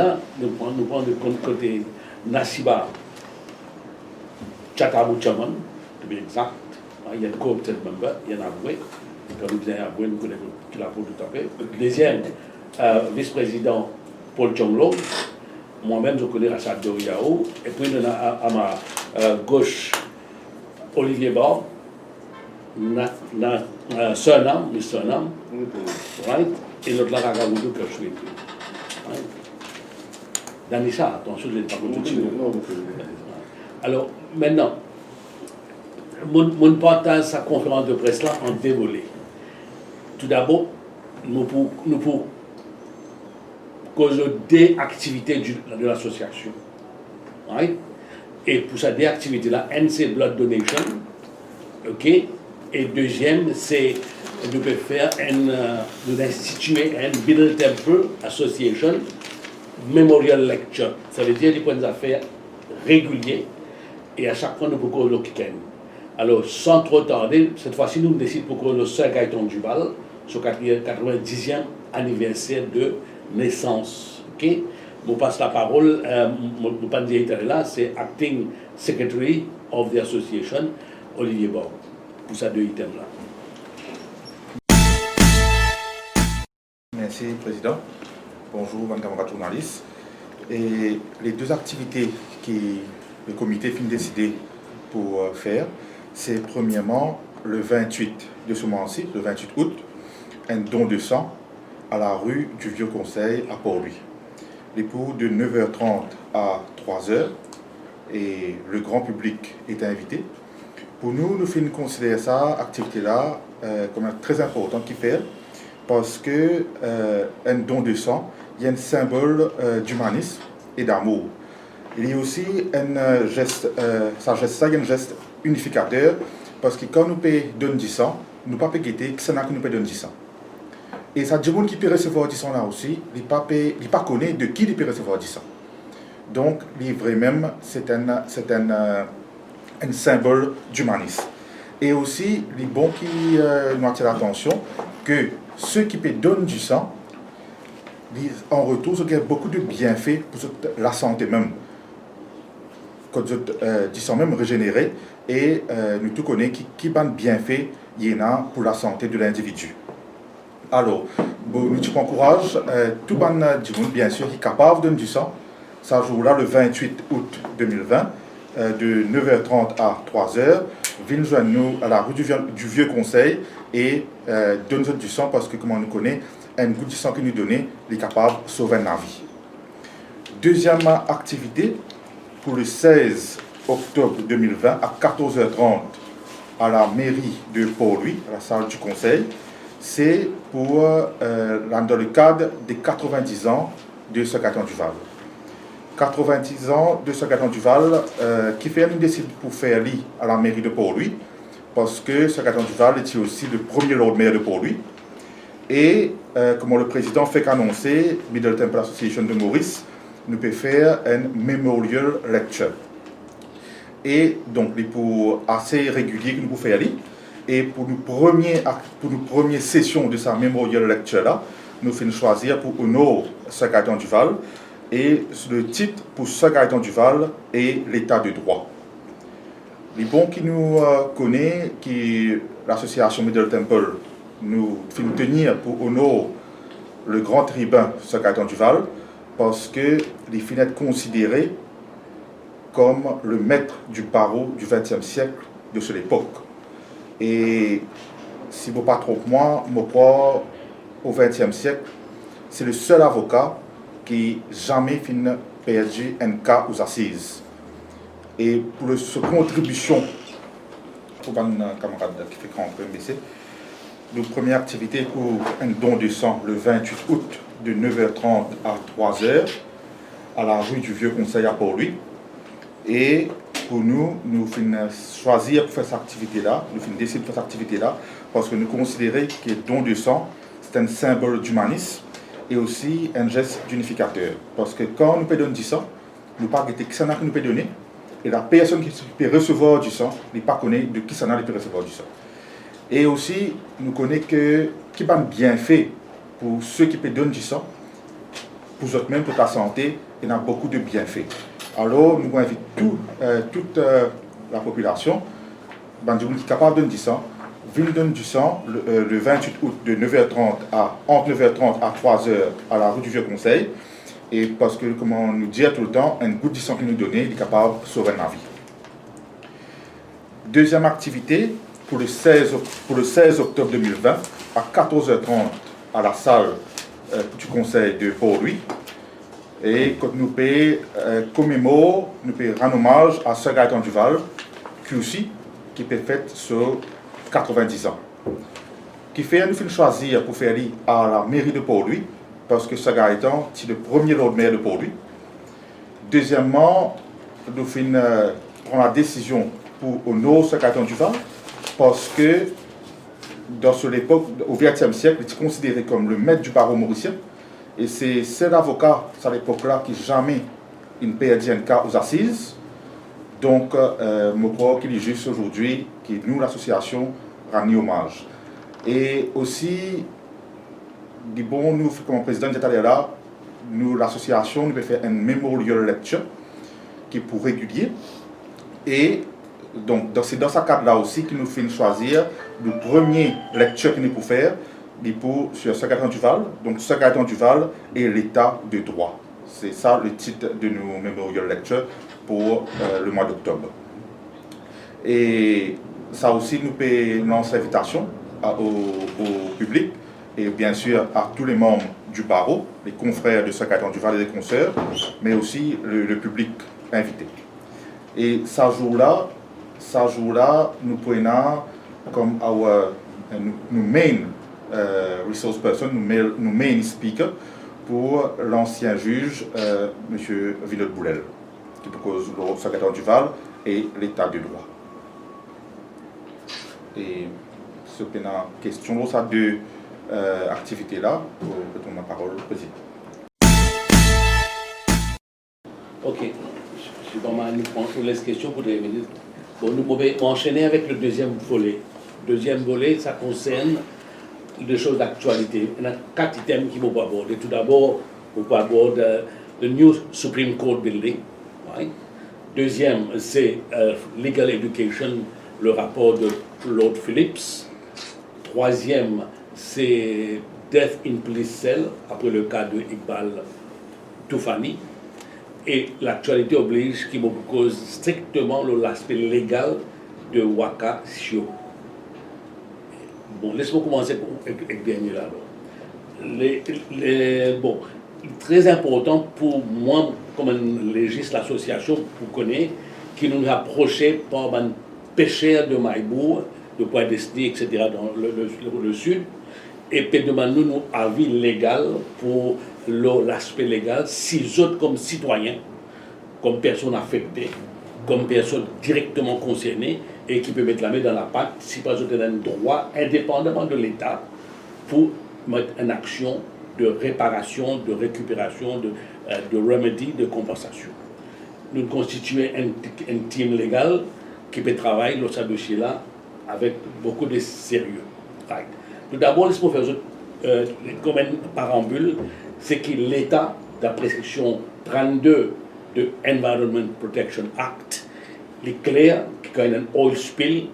là, nous prenons de côté Nasiba Chatabouchaman, to be exact. Il y a une co-opted member, il y en a Aboué. Quand nous disons Aboué, nous connaissons tout la pour tout à fait. Le deuxième, vice-président Paul Chonglo. Moi-même, je connais Rachad Doriao. Et puis, à ma gauche, Olivier Bord. Surname, Mr. Surname. Right? Et l'autre là, Ragamoudou, que je suis. Right? Danissa, attention, je ne l'ai pas continué. Alors, maintenant, mon partage sa conférence de presse là en deux volets. Tout d'abord, nous pour cause des activités de l'association. Right? Et pour cette activité-là, un, c'est Blood Donation. OK? Et deuxième, c'est de faire d'instituer un Middle Temple Association Memorial Lecture. Ça veut dire des points d'affaires réguliers. Et à chaque fois, nous pouvons le week-end. Alors, sans trop tarder, cette fois-ci, nous décidons pour le Sir Gaëtan Duval, sur 90e anniversaire de naissance. OK? Je passe la parole, mon candidat là, c'est Acting Secretary of the Association, Olivier Bord, pour ces deux items-là. Merci, Président. Bonjour, mes camarades journalistes. Et les deux activités que le comité finit décider pour faire, c'est premièrement le 28 de ce mois-ci, le 28 août, un don de sang à la rue du Vieux Conseil à Port-Louis. Les pour de 9h30 à 3h et le grand public est invité. Pour nous, nous finissons considérer ça, activité-là, comme très important qui fait parce que un don de sang, il y a un symbole d'humanisme et d'amour. Il y a aussi un geste, ça il y a un geste unificateur parce que quand nous payons donner du sang, nous ne pouvons pas guetter que c'est là que nous payons donner du sang. Et ça, du monde qui peut recevoir du sang là aussi, il ne pas connaît de qui il peut recevoir du sang. Donc, vraiment, c'est un symbole d'humanisme. Et aussi, les bons qui nous attirent l'attention que ceux qui peuvent donner du sang, en retour, il y a beaucoup de bienfaits pour la santé même. Quand du sang même régénéré, et nous tous connaissons qui ban bienfaits il y en a pour la santé de l'individu. Alors, nous encourageons tout le monde, bien sûr, qui est capable de donner du sang. Ça jour-là, le 28 août 2020, de 9h30 à 3h. Venez joindre nous à la rue du Vieux Conseil et donne du sang parce que, comme on nous connaît, un goût du sang qui nous donne est capable de sauver la vie. Deuxième activité, pour le 16 octobre 2020, à 14h30, à la mairie de Port-Louis, à la salle du Conseil, c'est pour dans le cadre des 90 ans de Sir Gaëtan Duval. 90 ans de Sir Gaëtan Duval qui fait une décision pour faire lit à la mairie de Port-Louis parce que Sir Gaëtan Duval était aussi le premier Lord Mayor de Port-Louis et comme le président fait qu'annoncer Middle Temple Association de Maurice nous peut faire un memorial lecture et donc les pour assez régulier que nous pouvons faire lit et pour nos premières sessions de sa memorial lecture là nous faisons choisir pour honorer Sir Gaëtan Duval. Et le titre pour Sir Gaëtan Duval est l'état de droit. Les bons qui nous connaissent, qui l'association Middle Temple nous fait nous tenir pour honorer le grand tribun Sir Gaëtan Duval parce que les finit être considéré comme le maître du barreau du XXe siècle de cette époque. Et si vous ne pas trop moi crois au XXe siècle, c'est le seul avocat qui jamais finit perdu un cas aux assises. Et pour sa contribution, pour un camarade qui fait grand BC, notre première activité pour un don de sang le 28 août de 9h30 à 3h à la rue du Vieux Conseil à Port-Louis. Et pour nous finissons choisir pour faire cette activité-là, nous finissons décider de faire cette activité-là parce que nous considérons que le don de sang, c'est un symbole d'humanisme et aussi un geste d'unificateur. Parce que quand nous pouvons donner du sang, nous ne pouvons pas guetter qui ça n'a que nous peut donner. Et la personne qui peut recevoir du sang, ne pas connaître de qui ça n'a peut recevoir du sang. Et aussi, nous connaissons que qui va bien fait pour ceux qui peuvent donner du sang, pour vous-même, pour ta santé, il y a beaucoup de bienfaits. Alors, nous invitons toute la population, qui est capable de donner du sang, viennent donner du sang le 28 août de 9h30 entre 9h30 à 3h à la rue du Vieux Conseil. Et parce que, comme on nous dit tout le temps, un goutte de sang qu'il nous donne, il est capable de sauver la vie. Deuxième activité, pour le 16 octobre 2020, à 14h30 à la salle du conseil de Port-Louis. Et quand nous commémorons, nous rendre hommage à Sir Gaëtan Duval, qui peut faire sur 90 ans. Qui fait nous choisir pour faire aller à la mairie de Port-Louis, parce que Sir Gaëtan est le premier Lord Mayor de Port-Louis. Deuxièmement, nous prenons la décision pour honorer Sir Gaëtan Duval, parce que dans l'époque, au XXe siècle, il est considéré comme le maître du barreau mauricien. Et c'est cet avocat, à l'époque-là, qui jamais ne perdu un cas aux assises. Donc, je crois qu'il est juste aujourd'hui que nous, l'association, rendons hommage. Et aussi, nous, comme président de là, nous, l'association, nous peut faire un memorial lecture qui est pour régulier. Et donc, c'est dans ce cadre-là aussi que nous faisons choisir le premier lecture que nous pouvons faire sur Sir Gaëtan Duval. Donc, Sir Gaëtan Duval et l'état de droit. C'est ça le titre de nos memorial lecture pour le mois d'octobre. Et ça aussi, nous peut lancer l'invitation au public et bien sûr à tous les membres du barreau, les confrères de Sir Gaëtan Duval et des consoeurs, mais aussi le public invité. Et ce jour-là, nous prenons comme nous main resource person, nous main speaker pour l'ancien juge, M. Villot-Boulel, qui propose le Sir Gaëtan Duval et l'état de droit. Et ce qui est une question, ça deux activités-là, pour retourner la parole au président. Ok. Je laisse question pour les ministres. Bon, nous pouvons enchaîner avec le deuxième volet. Le deuxième volet, ça concerne des choses d'actualité. Il y a 4 items qui vont aborder. Tout d'abord, on peut aborder le New Supreme Court Building. Right? Deuxième, c'est Legal Education, le rapport de Lord Phillips. Troisième, c'est Death in Police Cell, après le cas de Iqbal Toufani. Et l'actualité oblige qui me cause strictement l'aspect légal de Waka Sio. Bon, laisse-moi commencer avec dernier là. Bon, très important pour moi, comme un légiste, l'association, vous connaissez, qui nous approchait par un pêcheur de Maïbourg, de Pointe-Destiné, etc., dans le sud, et puis demande nous avis légal pour l'aspect légal, si autres comme citoyens, comme personnes affectées, comme personnes directement concernées, et qui peut mettre la main dans la pâte, si pas autres un droit, indépendamment de l'État, pour mettre en action de réparation, de récupération, de remedy, de compensation. Nous constituons un team légal qui peut travailler dans ce dossier-là avec beaucoup de sérieux. Right. Tout d'abord, laisse-moi faire comme un parambule, c'est que l'État, d'après section 32 de Environment Protection Act, il est clair que quand il y a un oil spill,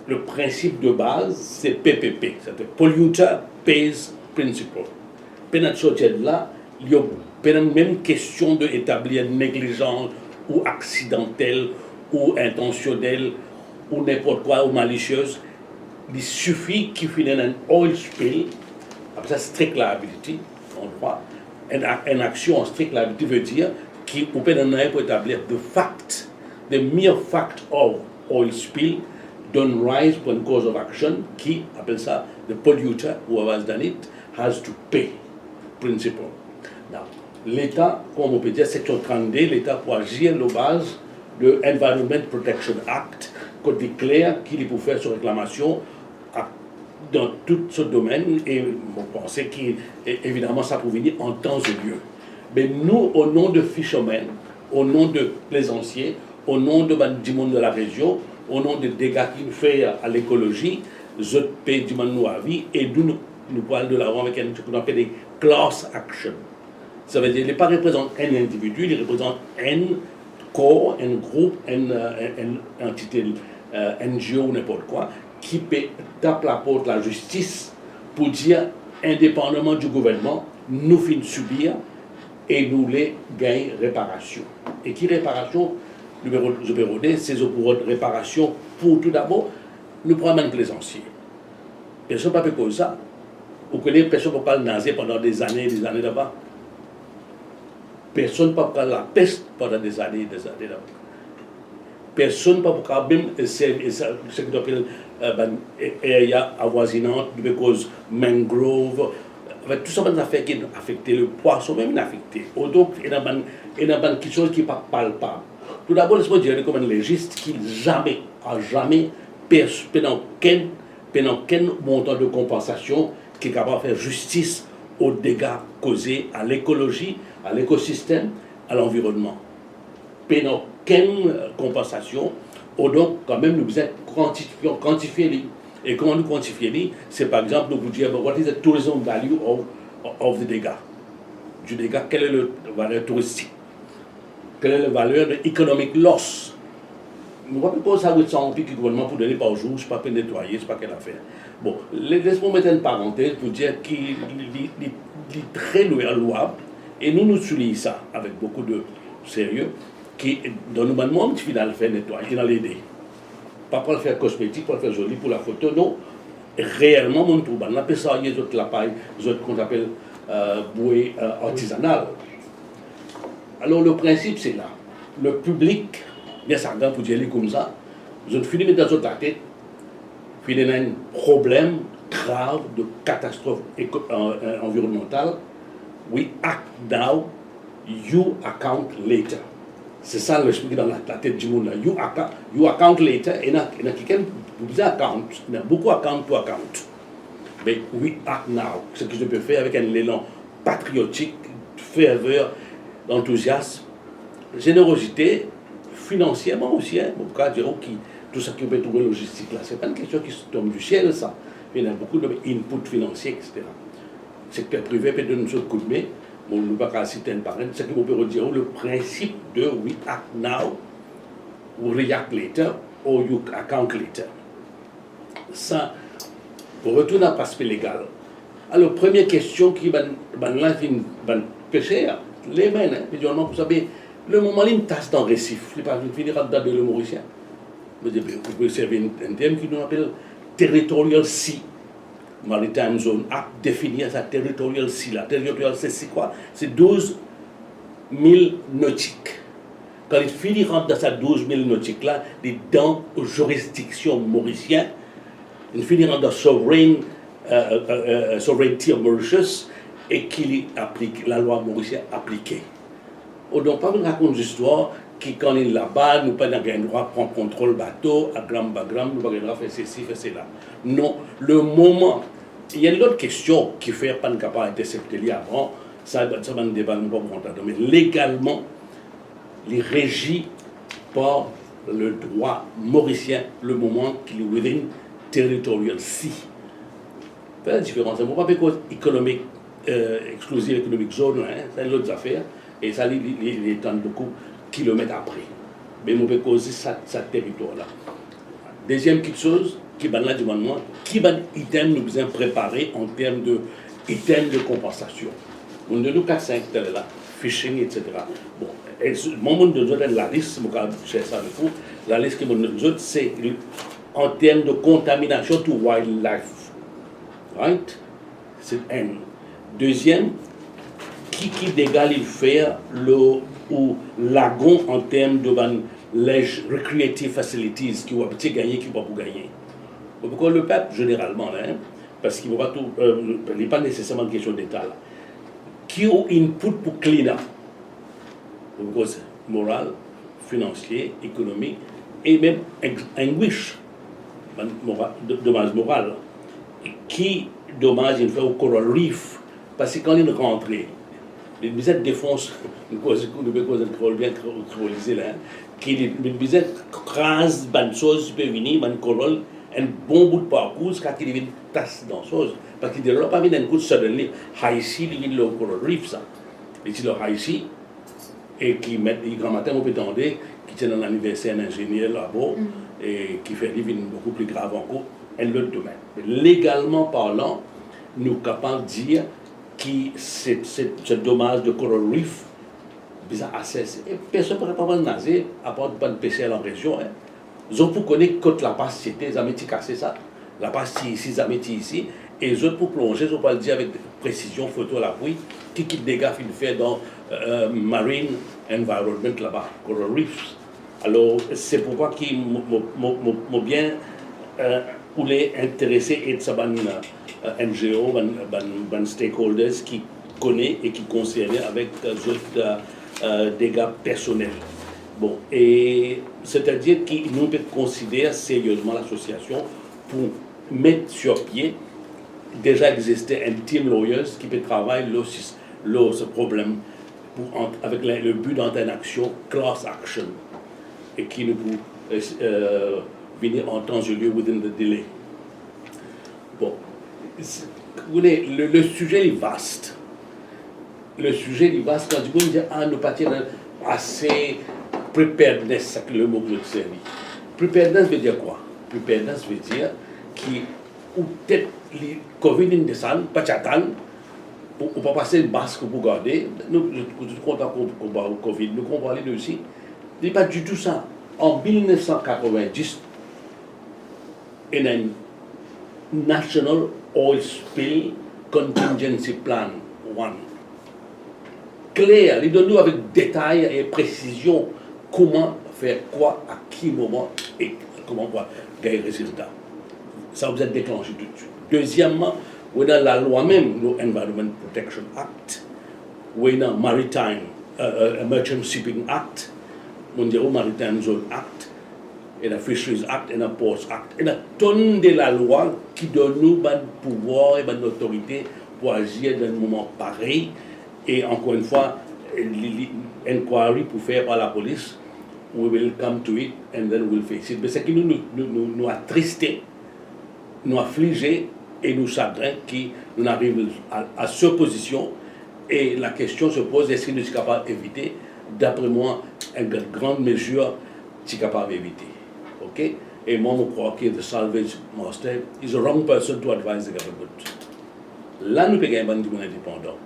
le principe de base, c'est PPP, c'est Polluter Pays Principle. Pendant ce là, il y a même question d'établir négligence ou accidentelle ou intentionnelle ou n'importe quoi ou malicieuse. Il suffit qu'il finisse un oil spill, après ça, strict liability, en droit. Une action en strict liability veut dire qu'on peut établir the fact, the mere fact of oil spill don't rise for a cause of action qui appelle ça the polluter who has done it has to pay principle. Now, l'État, comme on peut dire, section 32, l'État pour agir à la base de Environment Protection Act, qui déclare qu'il peut faire sur réclamation dans tout ce domaine, et on pensait qu'évidemment ça peut venir en temps et lieu. Mais nous, au nom de fishermen, au nom de plaisanciers, au nom du monde de la région, au nom des dégâts qu'il fait à l'écologie, je paye du monde nous avis, et nous parlons de l'avant avec ce qu'on appelle des class action. Ça veut dire qu'il ne représente pas un individu, il représente un corps, un groupe, une entité, NGO, n'importe quoi, qui tape la porte de la justice pour dire, indépendamment du gouvernement, nous finissons subir et nous les gagnons réparation. Et qui réparation, numéro D, c'est pour réparation pour tout d'abord, nous prenons un plaisancier. Personne ne peut pas faire ça. Vous connaissez, personne ne peut pas le nazer pendant des années là-bas. Personne ne peut pas la peste pendant des années là-bas. Personne ne peut pas même ce qu'on appelle area avoisinante, cause mangrove, avec tout ça, ça fait qui affecte le poisson, même affecté. Donc, il y a quelque chose qui n'est pas palpable. Tout d'abord, laisse-moi dire comme un légiste qui jamais, pendant quel montant de compensation, qui est capable de faire justice aux dégâts causés à l'écologie, à l'écosystème, à l'environnement. Pendant quelle compensation, donc quand même nous devons quantifier les. Et comment nous quantifier les, c'est par exemple nous vous dire what is the tourism value of the dégâts. Du dégât, quelle est la valeur touristique? Quelle est la valeur de economic loss? Nous ne pouvons pas ça avec 100 pics du gouvernement pour donner par jour, je ne sais pas pour nettoyer, je ne sais pas quelle affaire. Bon, laisse-moi mettre une parenthèse pour dire qu'il est très louable, et nous soulignons ça avec beaucoup de sérieux, qui dans le moment où il a le fait nettoyer, il a l'aider. Pas pour le faire cosmétique, pour le faire joli pour la photo, non. Réellement, mon trouble, on appelle ça, il y a d'autres la paille, d'autres qu'on appelle bouée artisanale. Alors le principe, c'est là. Le public, bien ça, pour dire comme ça, je finis dans la tête, puis il y a un problème grave de catastrophe environnementale. We act now, you account later. C'est ça l'explique dans la tête du monde là. You account later, et il y a quelqu'un qui account, il y a beaucoup account to account. Mais we act now. Ce que je peux faire avec un élan patriotique, ferveur, d'enthousiasme, générosité, financièrement aussi, hein, pour cas dire qui tout ça qui peut trouver logistique là, c'est pas une question qui tombe du ciel ça. Il y a beaucoup d'input financiers, etc. Le secteur privé peut donner un coup de main. Bon, nous ne pouvons pas citer un parent, c'est ce qu'on peut dire, le principe de we act now, we react later, or you account later. Ça, pour retourner à l'aspect légal. Alors, première question qui va pêcher, les mains, hein, vous savez, le moment où une tasse dans le récif, il va finir à date de le Mauricien. Vous pouvez servir un terme qui nous appelle territorial sea. Maritime Zone Act définir sa territorial sea. La territorial sea, c'est quoi? C'est 12 000 nautiques. Quand il finit rentre dans sa 12 000 nautiques là, il est dans juridiction mauricienne, il finit dans sovereignty of Mauritius et qu'il applique la loi mauricienne appliquée. Donc, pas me raconte l'histoire qui, quand il est là-bas, nous pas le droit de prendre contrôle bateau, à gramme, nous pas le droit de faire ceci, faire cela. Non, le moment. Il y a une autre question qui fait pas de capable d'intercepter avant, ça va un débat, nous pas entendre, mais légalement, il est régi par le droit mauricien, le moment qu'il est within territorial sea. C'est la différence. On ne peut pas faire économique, exclusive économique zone, hein, c'est une autre affaire, et ça, il est beaucoup de kilomètres après. Mais on peut causer ça territoire-là. Deuxième petite chose, qui va là du moment, qui va item nous avons préparé en termes de items de compensation. On a nous 4-5 là, phishing, etc. Bon, et mon monde de nous la liste, c'est ça le fou. La liste que nous autres, c'est en termes de contamination to wildlife. Right? C'est un. Deuxième, qui dégâts il fait le ou lagon en termes de les recreative facilities qui vont gagner, qui vont pas gagner. Pourquoi le peuple, généralement, hein, parce qu'il n'est pas nécessairement une question d'État, là, qui ont input pour clean up, cause moral, financier, économique, et même anguish, dommage moral, qui dommage il fait au coral reef, parce que quand il rentre, les bisettes défoncent, une cause bien crollisée là, qui les bisettes crasent, bonne chose, peut venir, bonne coral, un bon bout de parcours, quand il vient tasse dans chose, parce qu'il ne l'a pas mis d'un coup de suddenly, high sea, il vient le coral reef, ça. les leur ici, et qui mettent, grand matin, on peut attendre, qui tient dans l'anniversaire d'un ingénieur là-bas, et qui fait vivre beaucoup plus grave encore, un autre domaine. Mais légalement parlant, nous sommes capables de dire que ce dommage de coral reef, bizarre assez. Personne ne pourrait pas nager, à part de pêcher en région. Ils ont pour connaître que la passe c'était, ils ont cassé ça. La passe ici, ils ont ici. Et les autres pour plonger, ils ont pas le dire avec précision, photo à l'appui, qui dégâts il fait dans marine environment là-bas, coral reefs. Alors, c'est pourquoi qui m'ont bien voulu intéresser et ça NGO, ban stakeholders qui connaissent et qui concernent avec d'autres dégâts personnels. Bon, et c'est-à-dire qu'ils nous considèrent sérieusement l'association pour mettre sur pied déjà existait un team lawyers qui peut travailler ce problème avec le but d'entrer en action class action et qui nous peut venir en temps et lieu within the delay. Bon, le sujet est vaste. Le sujet est vaste quand tu peux dire nous partir assez preparedness, c'est le mot que je servis. Preparedness veut dire quoi? Preparedness veut dire qui ou peut-être les Covid in descend, pas t'attendre, on peut passer le masque pour garder. Nous sommes contents qu'on parle du Covid, nous comprenons parler de aussi. Ce n'est pas du tout ça. En 1990, il y a un National Oil Spill Contingency Plan 1. Clair, il donne nous avec détail et précision comment faire quoi, à qui moment et comment gagner résultat. Ça vous êtes déclenché tout de suite. Deuxièmement, on a la loi même, le Environment Protection Act, on a Maritime Merchant Shipping Act, Mondial Maritime Zone Act, et la Fisheries Act, et la Ports Act. Il y a une tonne de la loi qui donne nous le pouvoir et l'autorité pour agir dans un moment pareil. Et encore une fois, l'inquiry pour faire par la police, we will come to it and then we'll face it. Mais c'est qui nous attristé, nous affligé et nous chagrin qui nous arrivons à cette position. Et la question se pose, est-ce que nous sommes capables d'éviter? D'après moi, une grande mesure, nous sommes capables d'éviter. OK? Et moi, je crois que the salvage master is the wrong person to advise the government. Là, nous payons un bandit indépendant.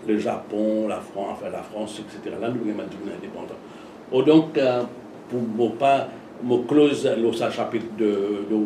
Le Japon, la France, etc. Là, nous avons un indépendant. Donc, pour ne pas me close le chapitre de